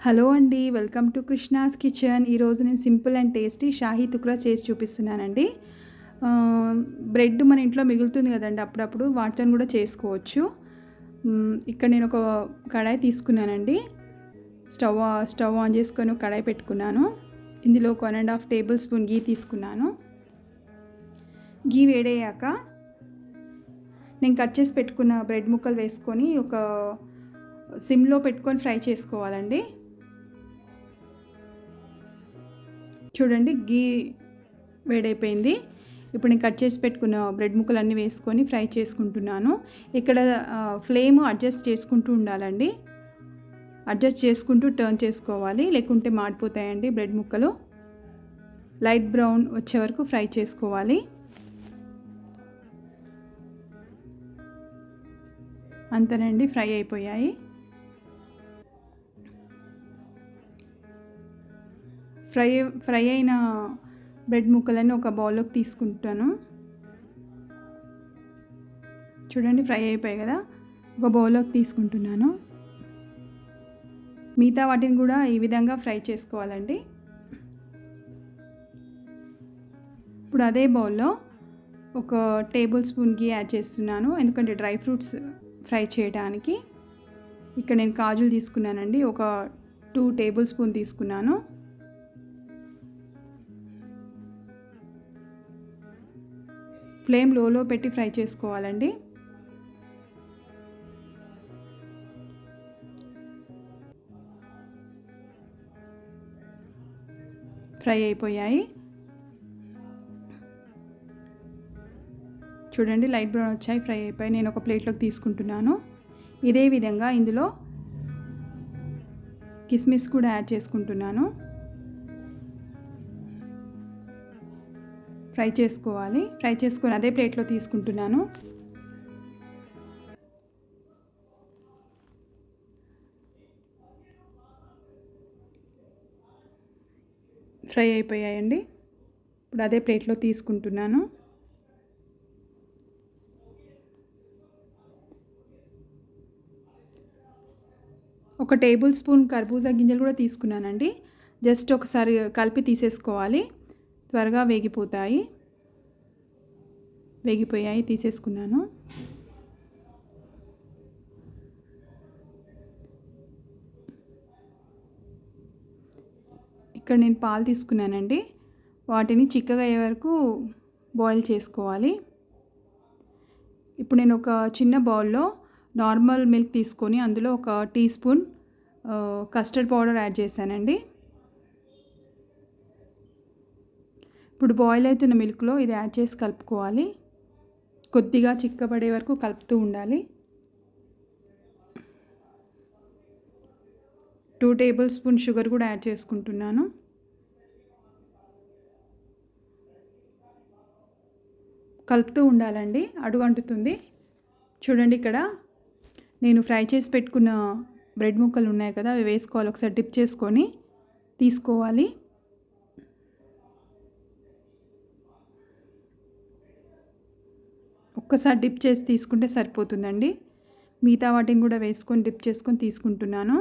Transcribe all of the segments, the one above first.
Hello అండి, welcome to Krishna's kitchen. ఈరోజు నేను సింపుల్ అండ్ టేస్టీ షాహీ తుక్రా చేసి చూపిస్తున్నానండి. బ్రెడ్ మన ఇంట్లో మిగులుతుంది కదండి, అప్పుడప్పుడు వాటితో కూడా చేసుకోవచ్చు. ఇక్కడ నేను ఒక కడాయి తీసుకున్నానండి. స్టవ్ ఆన్ చేసుకొని ఒక కడాయి పెట్టుకున్నాను. ఇందులో 1.5 టేబుల్ స్పూన్ గీ తీసుకున్నాను. గీ వేడయ్యాక నేను కట్ చేసి పెట్టుకున్న బ్రెడ్ ముక్కలు వేసుకొని ఒక సిమ్లో పెట్టుకొని ఫ్రై చేసుకోవాలండి. చూడండి, గీ వేడైపోయింది. ఇప్పుడు నేను కట్ చేసి పెట్టుకున్న బ్రెడ్ ముక్కలు అన్నీ వేసుకొని ఫ్రై చేసుకుంటున్నాను. ఇక్కడ ఫ్లేమ్ అడ్జస్ట్ చేసుకుంటూ ఉండాలండి. అడ్జస్ట్ చేసుకుంటూ టర్న్ చేసుకోవాలి, లేకుంటే మాడిపోతాయండి బ్రెడ్ ముక్కలు. లైట్ బ్రౌన్ వచ్చే వరకు ఫ్రై చేసుకోవాలి. అంతేనండి, ఫ్రై అయిపోయాయి. ఫ్రై అయిన బ్రెడ్ ముక్కలన్నీ ఒక బౌల్లోకి తీసుకుంటాను. చూడండి, ఫ్రై అయిపోయాయి కదా, ఒక బౌల్లోకి తీసుకుంటున్నాను. మిగతా వాటిని కూడా ఈ విధంగా ఫ్రై చేసుకోవాలండి. ఇప్పుడు అదే బౌల్లో ఒక టేబుల్ స్పూన్ గీ యాడ్ చేస్తున్నాను, ఎందుకంటే డ్రై ఫ్రూట్స్ ఫ్రై చేయడానికి. ఇక్కడ నేను కాజులు తీసుకున్నానండి, ఒక 2 టేబుల్ స్పూన్ తీసుకున్నాను. ఫ్లేమ్ లోలో పెట్టి ఫ్రై చేసుకోవాలండి. ఫ్రై అయిపోయాయి. చూడండి, లైట్ బ్రౌన్ వచ్చాయి, ఫ్రై అయిపోయాయి. నేను ఒక ప్లేట్లోకి తీసుకుంటున్నాను. ఇదే విధంగా ఇందులో కిస్మిస్ కూడా యాడ్ చేసుకుంటున్నాను. ఫ్రై చేసుకోవాలి. ఫ్రై చేసుకొని అదే ప్లేట్లో తీసుకుంటున్నాను. ఫ్రై అయిపోయాయండి. ఇప్పుడు అదే ప్లేట్లో తీసుకుంటున్నాను. ఒక టేబుల్ స్పూన్ కర్బూజా గింజలు కూడా తీసుకున్నానండి. జస్ట్ ఒకసారి కలిపి తీసేసుకోవాలి, త్వరగా వేగిపోయాయి, తీసేసుకున్నాను. ఇక్కడ నేను పాలు తీసుకున్నానండి. వాటిని చిక్కగా అయ్యే వరకు బాయిల్ చేసుకోవాలి. ఇప్పుడు నేను ఒక చిన్న బౌల్లో నార్మల్ మిల్క్ తీసుకొని అందులో ఒక teaspoon custard powder add చేశానండి. ఇప్పుడు బాయిల్ అవుతున్న మిల్క్లో ఇది యాడ్ చేసి కలుపుకోవాలి. కొద్దిగా చిక్కబడే వరకు కలుపుతూ ఉండాలి. 2 టేబుల్ స్పూన్ షుగర్ కూడా యాడ్ చేసుకుంటున్నాను. కలుపుతూ ఉండాలండి, అడుగంటుతుంది. చూడండి, ఇక్కడ నేను ఫ్రై చేసి పెట్టుకున్న బ్రెడ్ ముక్కలు ఉన్నాయి కదా, అవి వేసుకోవాలి. ఒకసారి డిప్ చేసుకొని తీసుకోవాలి. ఒక్కసారి డిప్ చేసి తీసుకుంటే సరిపోతుందండి. మిగతా వాటిని కూడా వేసుకొని డిప్ చేసుకొని తీసుకుంటున్నాను.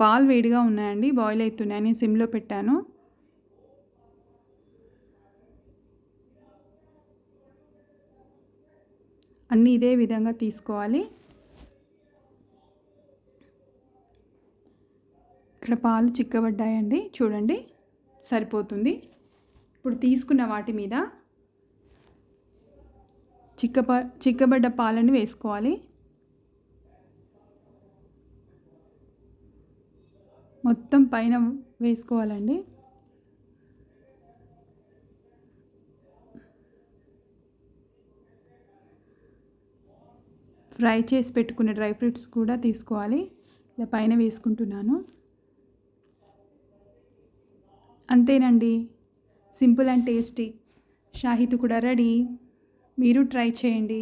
పాలు వేడిగా ఉన్నాయండి, బాయిల్ అవుతున్నాయి. నేను సిమ్లో పెట్టాను. అన్నీ ఇదే విధంగా తీసుకోవాలి. ఇక్కడ పాలు చిక్కబడ్డాయండి, చూడండి, సరిపోతుంది. ఇప్పుడు తీసుకున్న వాటి మీద చిక్కబడ్డ పాలని వేసుకోవాలి. మొత్తం పైన వేసుకోవాలండి. ఫ్రై చేసి పెట్టుకున్న డ్రై ఫ్రూట్స్ కూడా తీసుకోవాలి. ఇలా పైన వేసుకుంటున్నాను. అంతేనండి, simple and tasty shahi tukda ready. మీరు ట్రై చేయండి.